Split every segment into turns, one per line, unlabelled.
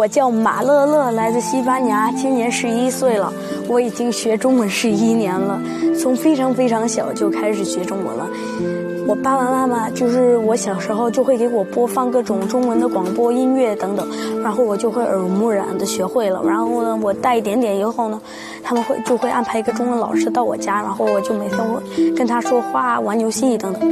我叫马乐乐，来自西班牙，今年11岁了。我已经学中文11年了，从非常小就开始学中文了。我爸爸妈妈就是我小时候就会给我播放各种中文的广播音乐等等，然后我就会耳濡目染的学会了。然后呢，我大一点以后呢，他们就会安排一个中文老师到我家，然后我就每天会跟他说话、玩游戏等等。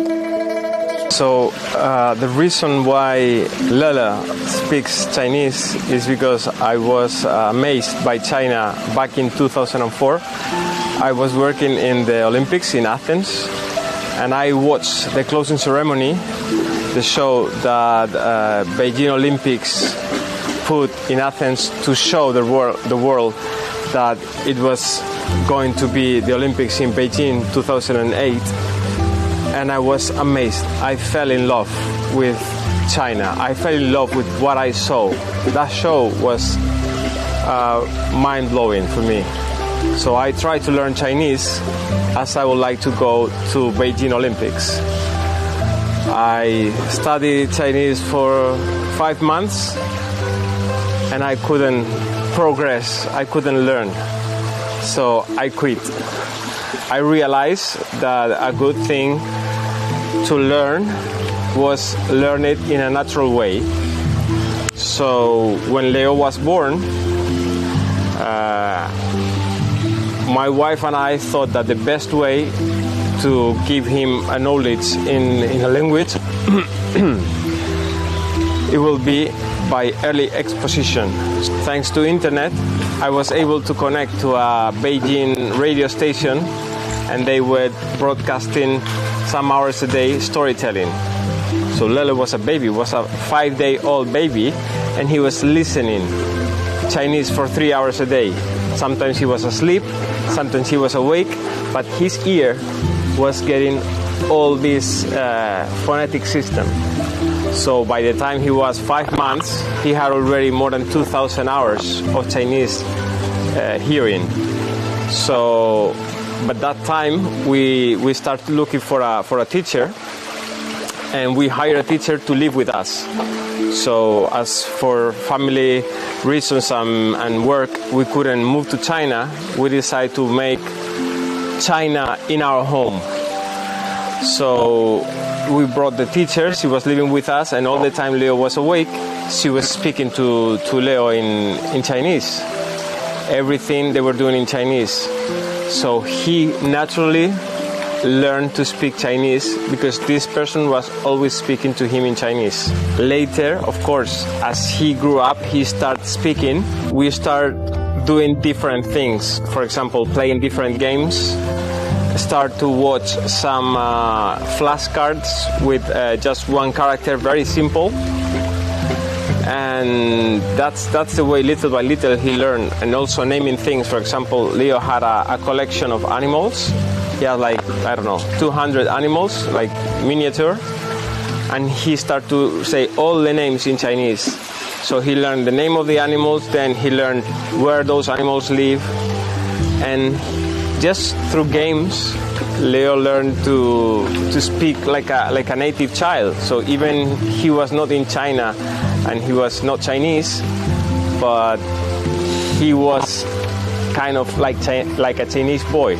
So the reason why Lele speaks Chinese is because I was amazed by China back in 2004. I was working in the Olympics in Athens, and I watched the closing ceremony, the show that Beijing Olympics put in Athens to show the world that it was going to be the Olympics in Beijing 2008. And I was amazed. I fell in love with China. I fell in love with what I saw. That show was mind-blowing for me. So I tried to learn Chinese as I would like to go to Beijing Olympics. I studied Chinese for 5 months and I couldn't progress. I couldn't learn. So I quit. I realized that a good thing to learn was learn it in a natural way. So when Leo was born, my wife and I thought that the best way to give him a knowledge in a language it will be by early exposition. Thanks to internet, I was able to connect to a Beijing radio station, and they were broadcasting some hours a day storytelling. So Lele was a baby, was a 5-day-old baby, and he was listening Chinese for 3 hours a day. Sometimes he was asleep, sometimes he was awake, but his ear was getting all this phonetic system. So by the time he was 5 months, he had already more than 2,000 hours of Chinese hearing. So, but that time we started looking for a teacher, and we hired a teacher to live with us. So as for family reasons and work, we couldn't move to China. We decided to make China in our home. So we brought the teacher. She was living with us, and all the time Leo was awake, she was speaking to Leo in Chinese. Everything they were doing in Chinese. So he naturally learned to speak Chinese because this person was always speaking to him in Chinese. Later, of course, as he grew up, he started speaking. We started doing different things. For example, playing different games. Start to watch some flashcards with just one character, very simple. And that's the way, little by little, he learned. And also naming things. For example, Leo had a collection of animals. He had like, 200 animals, like miniature. And he started to say all the names in Chinese. So he learned the name of the animals, then he learned where those animals live. And just through games, Leo learned to speak like a native child. So even he was not in China and he was not Chinese, but he was kind of like a Chinese boy.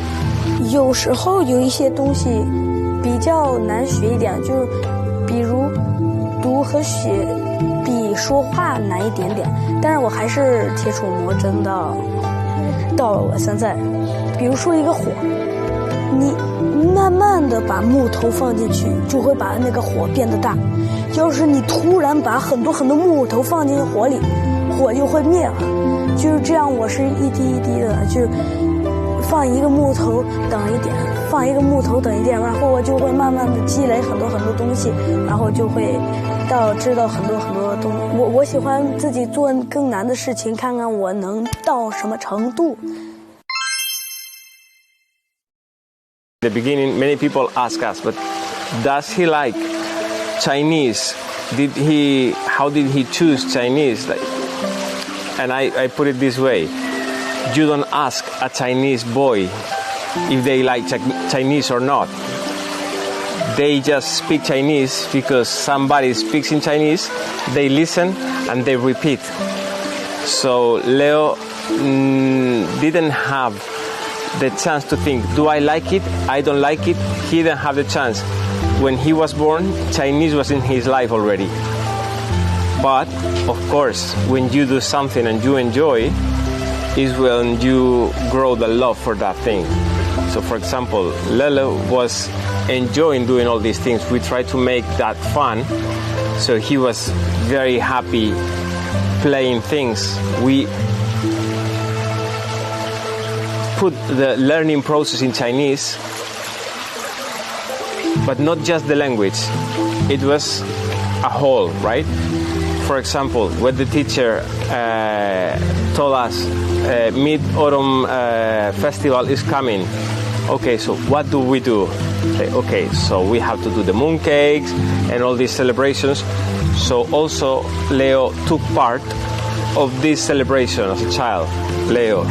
有时候有一些东西比较难学一点，就是比如读和写比说话难一点点，但是我还是铁杵磨针的到了我现在。比如说一个火，你慢慢的把木头放进去，就会把那个火变得大。要是你突然把很多木头放进火里，火就会灭了。就是这样，我是一滴一滴的，就是放一个木头等一点，放一个木头等一点，然后我就会慢慢的积累很多东西，然后就会知道很多东西。我喜欢自己做更难的事情，看看我能到什么程度。
In the beginning, many people ask us, but does he like Chinese? How did he choose Chinese? And I put it this way: you don't ask a Chinese boy if they like Chinese or not. They just speak Chinese because somebody speaks in Chinese, they listen and they repeat. So Leo didn't have the chance to think, do I like it? I don't like it. He didn't have the chance. When he was born, Chinese was in his life already. But, of course, when you do something and you enjoy, is when you grow the love for that thing. So, for example, Lele was enjoying doing all these things. We tried to make that fun. So he was very happy playing things. We put the learning process in Chinese, but not just the language. It was a whole, right? For example, when the teacher told us Mid-Autumn Festival is coming, okay, so what do we do? Okay, so we have to do the mooncakes and all these celebrations. So also Leo took part of this celebration as a child. Leo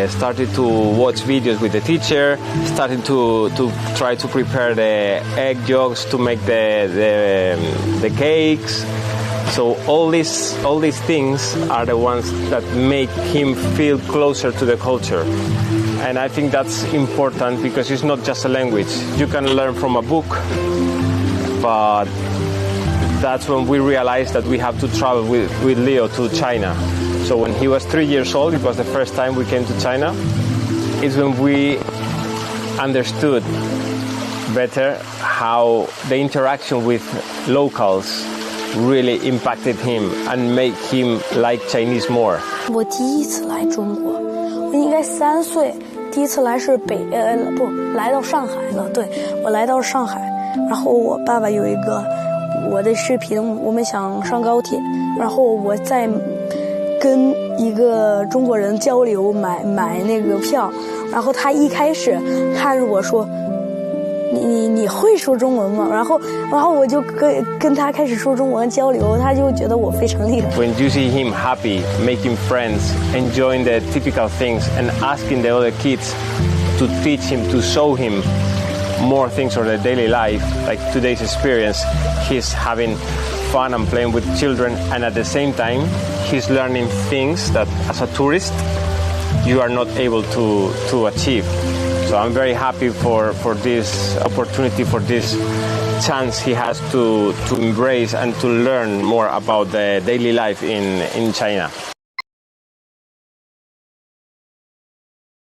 started to watch videos with the teacher, started to try to prepare the egg yolks to make the cakes. So all these things are the ones that make him feel closer to the culture. And I think that's important because it's not just a language. You can learn from a book, but that's when we realized that we have to travel with Leo to China. So when he was 3 years old, it was the first time we came to China, is when we understood better how the interaction with locals really impacted him and made him like Chinese more.
我第一次来中国，我应该3岁，第一次来是来到上海了。对，我来到上海，然后我爸爸有一个我的视频，我们想上高铁，然后我在跟一个中国人交流，买那个票，然后他一开始看着我说。你会说中文吗？然后我就跟他开始说中文交流，他就觉得我非常厉害。
When you see him happy, making friends, enjoying the typical things, and asking the other kids to teach him, to show him more things of their daily life, like today's experience, he's having fun and playing with children, and at the same time, he's learning things that as a tourist, you are not able to achieve. So I'm very happy for this opportunity, for this chance he has to embrace and to learn more about the daily life in China.